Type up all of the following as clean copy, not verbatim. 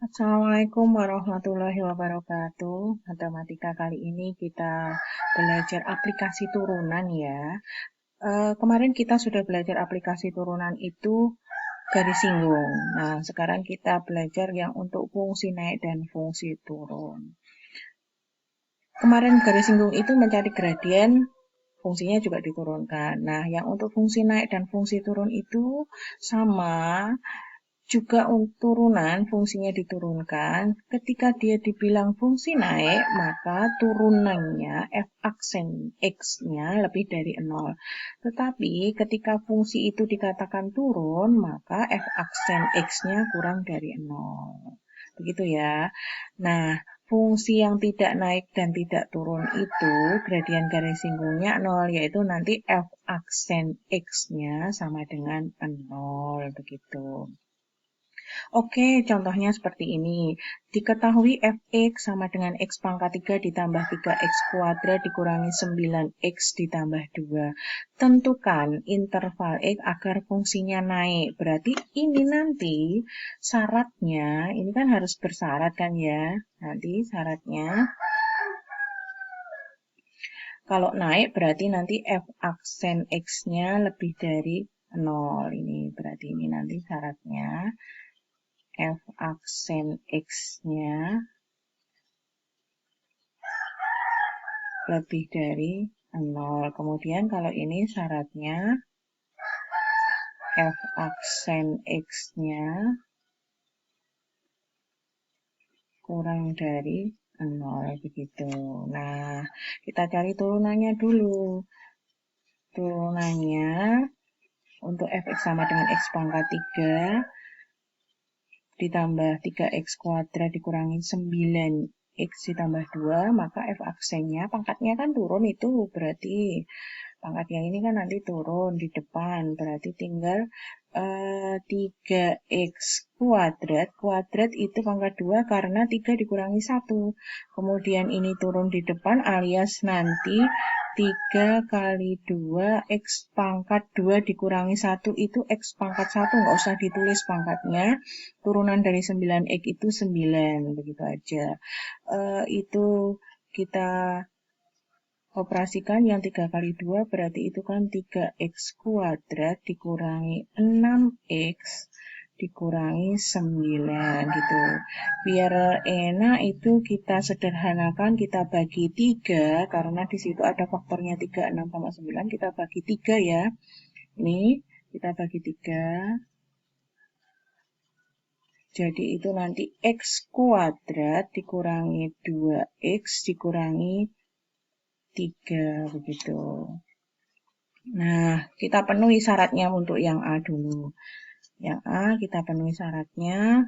Assalamualaikum warahmatullahi wabarakatuh. Matematika kali ini kita belajar aplikasi turunan ya. Kemarin kita sudah belajar aplikasi turunan itu garis singgung. Nah, sekarang kita belajar yang untuk fungsi naik dan fungsi turun. Kemarin garis singgung itu mencari gradien, fungsinya juga diturunkan. Nah, yang untuk fungsi naik dan fungsi turun itu sama. Juga turunan fungsinya diturunkan. Ketika dia dibilang fungsi naik, maka turunannya f aksen x-nya lebih dari 0. Tetapi ketika fungsi itu dikatakan turun, maka f aksen x-nya kurang dari 0. Begitu ya. Nah, fungsi yang tidak naik dan tidak turun itu gradien garis singgungnya 0, yaitu nanti f aksen x-nya sama dengan 0. Begitu. Oke, contohnya seperti ini. Diketahui fx sama dengan x pangkat 3 ditambah 3x kuadrat dikurangi 9x ditambah 2. Tentukan interval x agar fungsinya naik. Berarti ini nanti syaratnya, ini kan harus bersyarat kan ya. Nanti syaratnya, kalau naik berarti nanti f aksen x-nya lebih dari 0. Ini berarti ini nanti syaratnya. F aksen X-nya lebih dari 0. Kemudian kalau ini syaratnya F aksen X-nya kurang dari 0. Begitu. Nah, kita cari turunannya dulu. Turunannya untuk fx sama dengan x pangkat 3 ditambah 3x kuadrat dikurangi 9x ditambah 2, maka f aksennya, pangkatnya kan turun itu, berarti pangkat yang ini kan nanti turun di depan, berarti tinggal 3x kuadrat, kuadrat itu pangkat 2 karena 3 dikurangi 1, kemudian ini turun di depan alias nanti 3 kali 2 x pangkat 2 dikurangi 1 itu x pangkat 1, nggak usah ditulis pangkatnya, turunan dari 9x itu 9, begitu aja. Itu kita operasikan yang 3 kali 2 berarti itu kan 3x kuadrat dikurangi 6x dikurangi 9 gitu. Biar enak itu kita sederhanakan, kita bagi 3 karena di situ ada faktornya 3, 6, 9, kita bagi 3 ya. Ini kita bagi 3. Jadi itu nanti x kuadrat dikurangi 2x dikurangi 3 begitu. Nah, kita penuhi syaratnya untuk yang A dulu. Yang A kita penuhi syaratnya.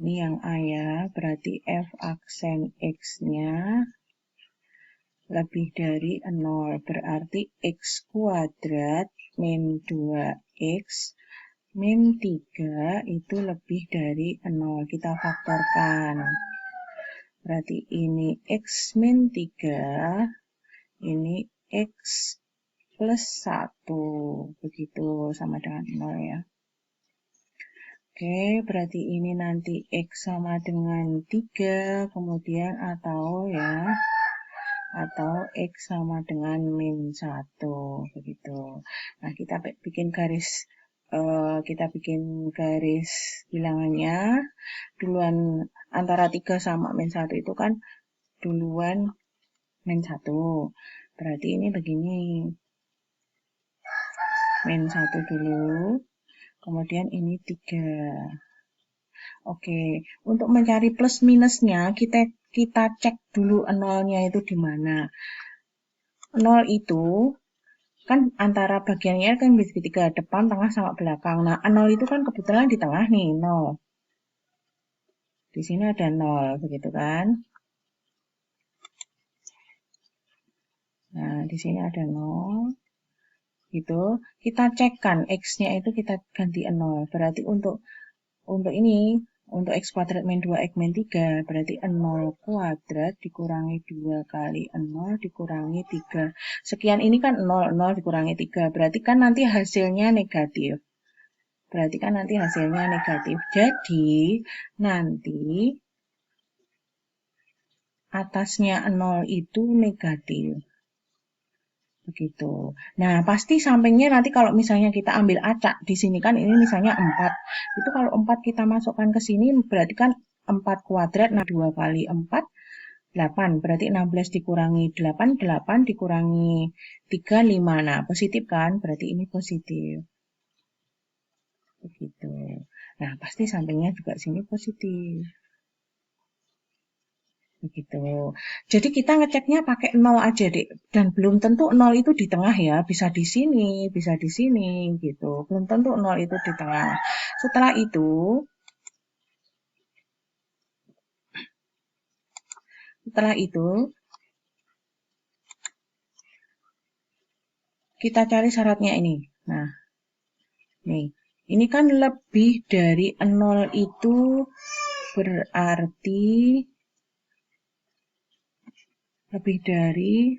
Ini yang A ya, berarti f aksen x-nya lebih dari 0. Berarti x kuadrat min 2x min 3 itu lebih dari 0. Kita faktorkan. Berarti ini x min 3, ini x plus 1. Begitu, sama dengan 0 ya. Oke, berarti ini nanti x sama dengan 3, kemudian atau x sama dengan min 1. Begitu. Nah, kita bikin garis bilangannya. Duluan antara 3 sama min 1 itu kan duluan min 1. Berarti ini begini. Min 1 dulu. Kemudian ini 3. Oke, untuk mencari plus minusnya kita cek dulu nolnya itu di mana. 0 itu kan antara bagiannya kan segitiga depan, tengah sama belakang. Nah, 0 itu kan kebetulan di tengah nih, 0. Di sini ada 0, begitu kan? Nah, di sini ada 0. Gitu. Kita cekkan x-nya itu kita ganti 0. Berarti untuk ini, untuk x kuadrat min 2x min 3, berarti 0 kuadrat dikurangi 2 kali 0 dikurangi 3. Sekian ini kan 0, 0 dikurangi 3. Berarti kan nanti hasilnya negatif. berarti kan nanti hasilnya negatif. Jadi, nanti atasnya 0 itu negatif. Begitu. Nah, pasti sampingnya nanti kalau misalnya kita ambil acak, di sini kan ini misalnya 4. Itu kalau 4 kita masukkan ke sini, berarti kan 4 kuadrat, nah 2 kali 4, 8. Berarti 16 dikurangi 8, 8 dikurangi 3, 5. Nah, positif kan? Berarti ini positif. Begitu. Nah, pasti sampingnya juga sini positif. Begitu. Jadi kita ngeceknya pakai 0 aja, Dek. Dan belum tentu 0 itu di tengah ya. Bisa di sini, bisa di sini gitu. Belum tentu 0 itu di tengah. Setelah itu kita cari syaratnya ini. Nah, nih. Ini kan lebih dari 0 itu berarti lebih dari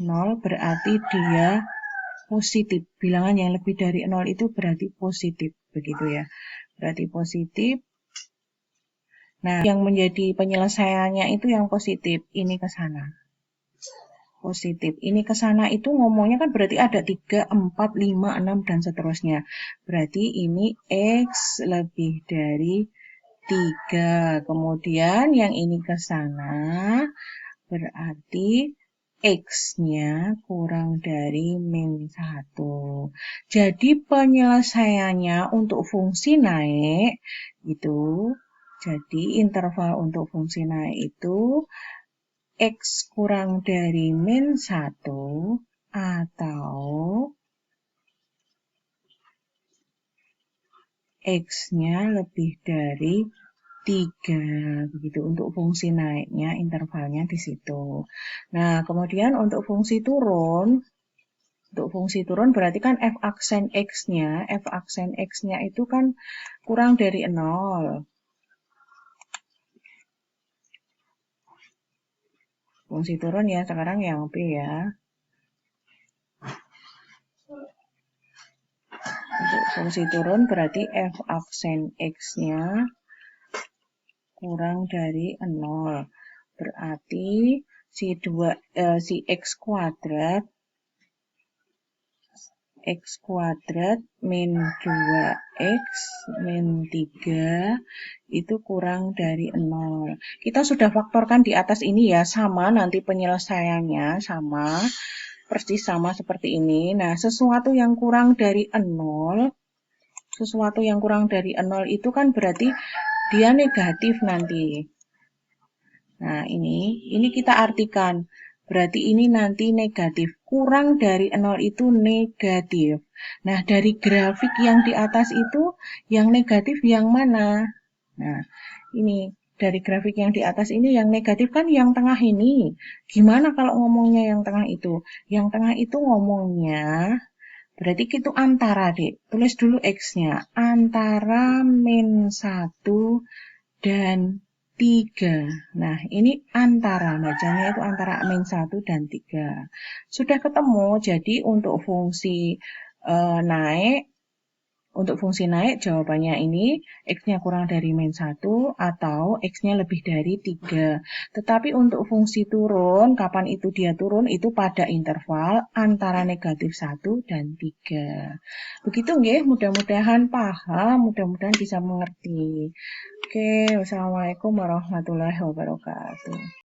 0 berarti dia positif. Bilangan yang lebih dari 0 itu berarti positif. Begitu ya. Berarti positif. Nah, yang menjadi penyelesaiannya itu yang positif. Ini ke sana. Positif. Ini ke sana itu ngomongnya kan berarti ada 3, 4, 5, 6, dan seterusnya. Berarti ini X lebih dari 3. Kemudian yang ini ke sana berarti X-nya kurang dari min 1. Jadi penyelesaiannya untuk fungsi naik itu, jadi interval untuk fungsi naik itu X kurang dari min 1 atau X-nya lebih dari 3, begitu untuk fungsi naiknya, intervalnya di situ. Nah, kemudian untuk fungsi turun berarti kan f aksen X-nya itu kan kurang dari 0. Fungsi turun ya, sekarang yang B ya. Untuk fungsi turun berarti f aksen X-nya kurang dari 0. Berarti si X kuadrat min 2X min 3 itu kurang dari 0. Kita sudah faktorkan di atas ini ya, sama nanti penyelesaiannya sama, persis sama seperti ini. Nah, sesuatu yang kurang dari 0 itu kan berarti dia negatif nanti. Nah, ini kita artikan. Berarti ini nanti negatif. Kurang dari 0 itu negatif. Nah, dari grafik yang di atas itu, yang negatif yang mana? Nah, ini dari grafik yang di atas ini yang negatif kan yang tengah ini. Gimana kalau ngomongnya yang tengah itu? Yang tengah itu ngomongnya, berarti itu antara, Dek. Tulis dulu X-nya. Antara min 1 dan 3. Nah, ini antara, bacanya itu antara min 1 dan 3. Sudah ketemu, jadi untuk fungsi naik, jawabannya ini X-nya kurang dari min 1 atau X-nya lebih dari 3. Tetapi untuk fungsi turun, kapan itu dia turun, itu pada interval antara negatif 1 dan 3. Begitu nggih, mudah-mudahan paham, mudah-mudahan bisa mengerti. Oke, wassalamualaikum warahmatullahi wabarakatuh.